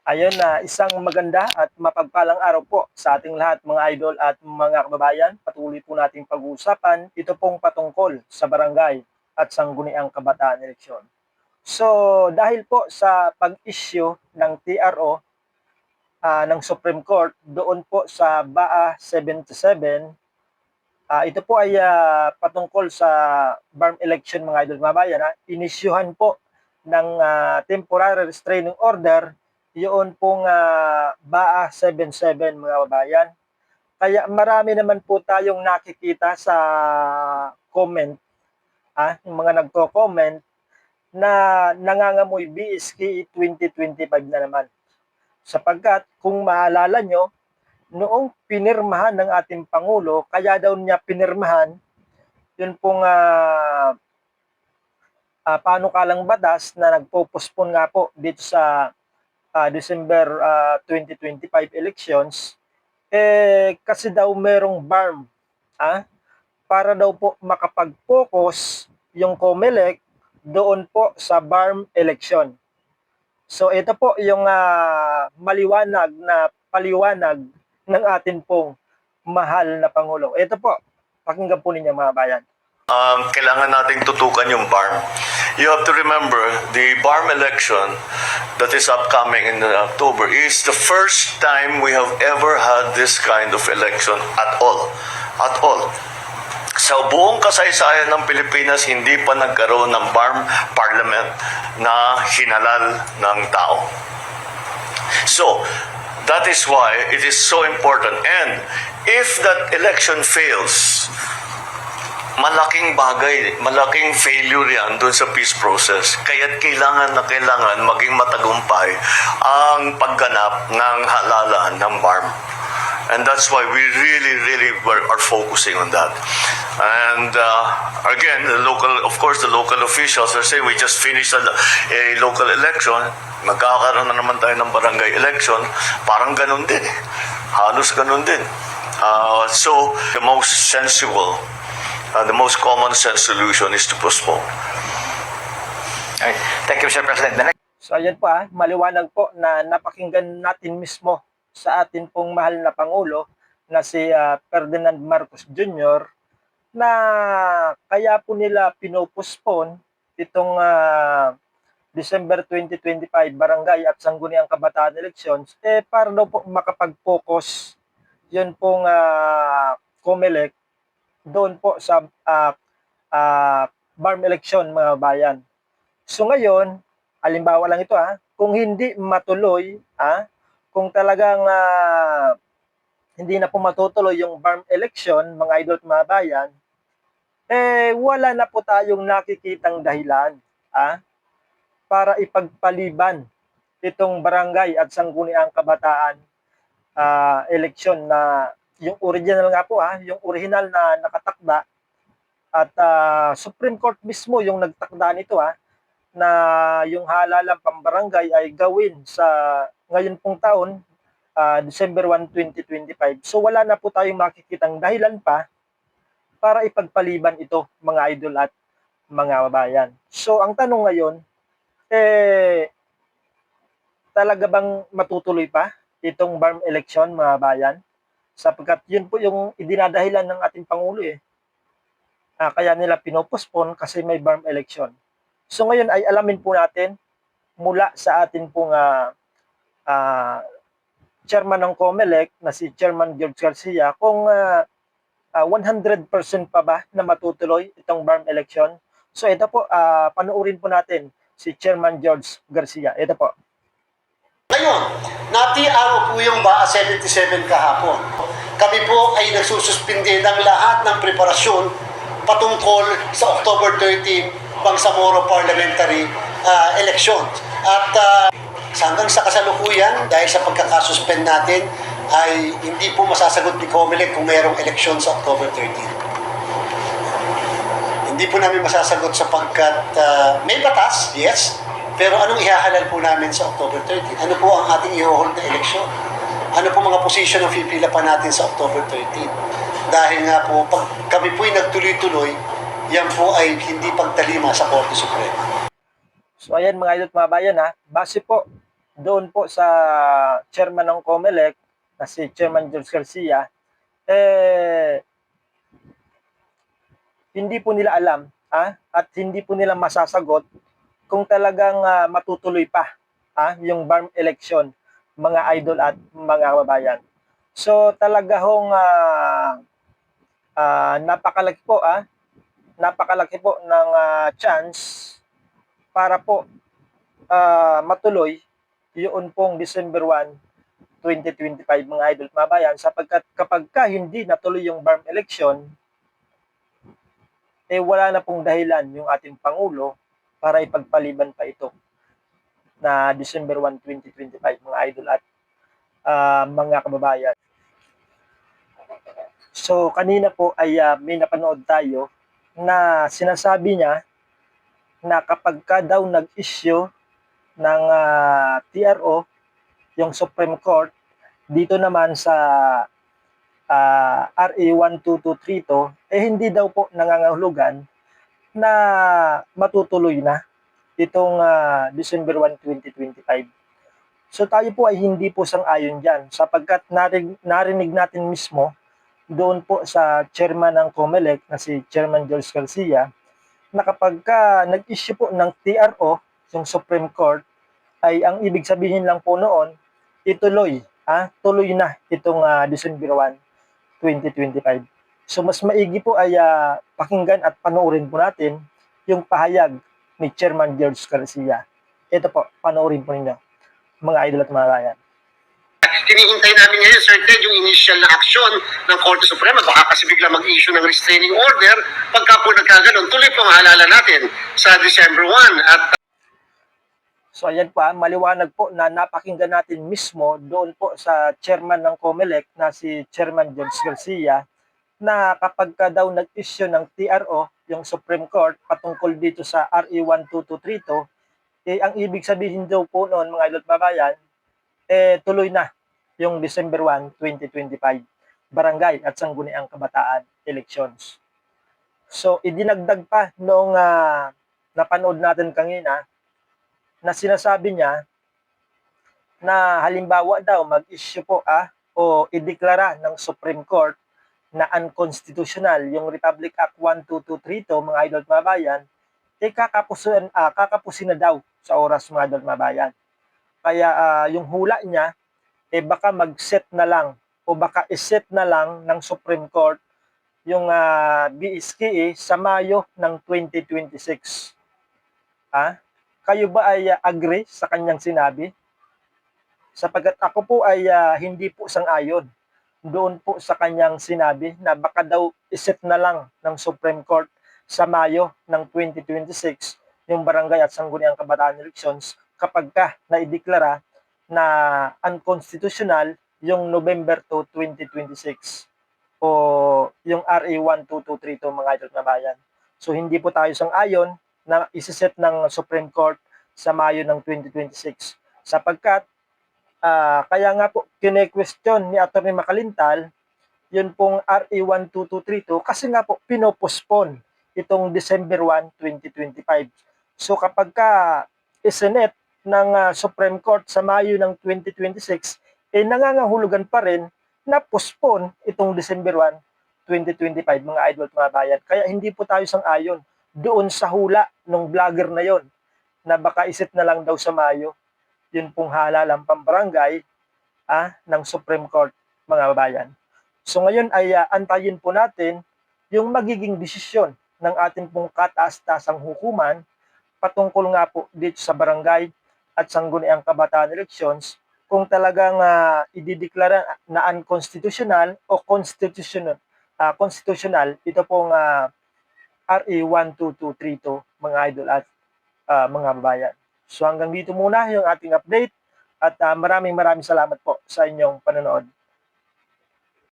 Ayun na, isang maganda at mapagpalang araw po sa ating lahat mga idol at mga kababayan. Patuloy po nating pag-uusapan ito pong patungkol sa barangay at sangguniang kabataan eleksyon. So, dahil po sa pag-issue ng TRO ng Supreme Court doon po sa BAA 77, ito po ay patungkol sa BARM election mga idol kababayan. Inisyuhan po ng temporary restraining order yun pong BAA 77 mga kababayan. Kaya marami naman po tayong nakikita sa comment, yung mga nagko-comment na nangangamoy BSK 2025 na naman. Sapagkat kung maalala nyo, noong pinirmahan ng ating Pangulo, kaya daw niya pinirmahan, yun pong panukalang batas na nagpo-postpone nga po dito sa December 2025 elections, kasi daw merong BARM, para daw po makapag-focus yung COMELEC doon po sa BARM election. So ito po yung maliwanag na paliwanag ng atin pong mahal na Pangulo. Ito po, pakinggan po ninyo mga bayan. Kailangan nating tutukan yung BARM. You have to remember, the BARM election that is upcoming in October is the first time we have ever had this kind of election at all. At all. Sa buong kasaysayan ng Pilipinas, hindi pa nagkaroon ng BARM parliament na hinalal ng tao. So, that is why it is so important. And if that election fails, malaking bagay, malaking failure yan doon sa peace process. Kaya't kailangan maging matagumpay ang pagganap ng halalan ng BARM. And that's why we really are focusing on that. And again, the local officials are saying we just finished a local election. Magkakaroon na naman tayo ng barangay election. Parang ganun din. Halos ganun din. So, the most sensible, the most common sense solution is to postpone. Okay. Thank you, Mr. President. So ayan po, maliwanag po na napakinggan natin mismo sa atin pong mahal na Pangulo na si Ferdinand Marcos Jr. na kaya po nila pinopospone itong December 2025 barangay at sangguniang kabataan elections para daw po makapag-focus yun pong COMELEC doon po sa BARM election mga bayan. So ngayon, halimbawa lang ito kung hindi matuloy, kung talagang hindi na po matutuloy yung BARM election, mga idol at mga bayan, wala na po tayong nakikitang dahilan para ipagpaliban itong barangay at sangguniang kabataan election na yung original nga po, yung original na nakatakda at Supreme Court mismo yung nagtakda nito na yung halalang pambarangay ay gawin sa ngayon pong taon, December 1, 2025. So wala na po tayong makikitang dahilan pa para ipagpaliban ito mga idol at mga babayan. So ang tanong ngayon, talaga bang matutuloy pa itong BARM election mga bayan? Sapagkat yun po yung idinadahilan ng ating Pangulo kaya nila pinopospone kasi may BARM election. So ngayon ay alamin po natin mula sa atin pong chairman ng COMELEC na si Chairman George Garcia kung 100% pa ba na matutuloy itong BARM election. So ito po, panoorin po natin si Chairman George Garcia. Ito po. Ngayon, nati-araw po yung BAA 77 kahapon. Kami po ay nagsususpindi ng lahat ng preparasyon patungkol sa October 13 Bangsamoro Parliamentary Elections. At hanggang sa kasalukuyan, dahil sa pagkakasuspend natin, ay hindi po masasagot ni COMELEC kung mayroong eleksyon sa October 13. Hindi po namin masasagot sapagkat may batas, yes, pero anong ihahalal po namin sa October 13? Ano po ang ating i-hold na eleksyon? Ano po mga posisyon ang pipila pa natin sa October 13? Dahil nga po, pag kami po'y nagtuloy-tuloy, yan po ay hindi pagtalima sa Korte Suprema. So ayan mga idol at mga bayan base po doon po sa chairman ng COMELEC na si Chairman George Garcia, hindi po nila alam at hindi po nila masasagot kung talagang matutuloy pa yung BARM election, mga idol at mga kababayan. So talaga hong napakalaki po ng chance para po matuloy yun pong December 1, 2025 mga idol mga bayan, sapagkat kapag hindi natuloy yung BARM election, wala na pong dahilan yung ating Pangulo para ipagpaliban pa ito na December 1, 2025 mga idol at mga kababayan. So kanina po ay may napanood tayo na sinasabi niya na kapag daw nag-issue ng TRO yung Supreme Court dito naman sa RA 12232, hindi daw po nangangahulugan na matutuloy na itong December 1, 2025. So tayo po ay hindi po sang-ayon dyan sapagkat narinig natin mismo doon po sa chairman ng COMELEC na si Chairman George Garcia na kapag nag-issue po ng TRO yung Supreme Court ay ang ibig sabihin lang po noon ituloy, tuloy na itong December 1, 2025. So mas maigi po ay pakinggan at panoorin po natin yung pahayag ni Chairman George Garcia. Ito po, panoorin po ninyo, mga idol at mga bayan. Hinihintay namin ngayon, Sir Ted, yung initial na aksyon ng Korte Suprema. Baka kasi bigla mag-issue ng restraining order. Pagka po nagkaganon, tuloy po maalala natin sa December 1. At So ayan po, maliwanag po na napakinggan natin mismo doon po sa chairman ng COMELEC na si Chairman George Garcia na kapag daw nag-issue ng TRO, yung Supreme Court, patungkol dito sa RA 12232, ang ibig sabihin daw po noon mga idol at babayan, tuloy na yung December 1, 2025, barangay at sangguniang kabataan elections. So idinagdag pa noong napanood natin kanina na sinasabi niya na halimbawa daw mag-issue po o ideklara ng Supreme Court na unconstitutional yung Republic Act 12232 mga idol at mga bayan, kakapusin na daw sa oras mga idol at mga bayan. Kaya yung hula niya, baka mag-set na lang o baka iset na lang ng Supreme Court yung BSKE sa Mayo ng 2026. Kayo ba ay agree sa kanyang sinabi? Sapagkat ako po ay hindi po sang-ayon doon po sa kanyang sinabi na baka daw iset na lang ng Supreme Court sa Mayo ng 2026 yung barangay at sangguniang kabataan elections kapag naideklara na unconstitutional yung November 2, 2026 o yung RA 12232 mga idol na bayan. So hindi po tayo sang-ayon na isiset ng Supreme Court sa Mayo ng 2026 sapagkat kaya nga po kine-question ni Atty. Makalintal yun pong RA 12232 kasi nga po pinopospone itong December 1, 2025. So kapag isinet ng Supreme Court sa Mayo ng 2026, nangangahulugan pa rin na postpone itong December 1, 2025 mga idol at mga bayan. Kaya hindi po tayo sang-ayon doon sa hula ng vlogger na yon na baka iset na lang daw sa Mayo. Yun pong halalang pambarangay ng Supreme Court mga babayan. So ngayon ay antayin po natin yung magiging desisyon ng ating pong kataas-tasang hukuman patungkol nga po dito sa barangay at sangguniang kabataan elections kung talagang idideklara na unconstitutional o constitutional ito pong RA 12232 mga idol at mga babayan. So hanggang dito muna yung ating update at maraming salamat po sa inyong panonood.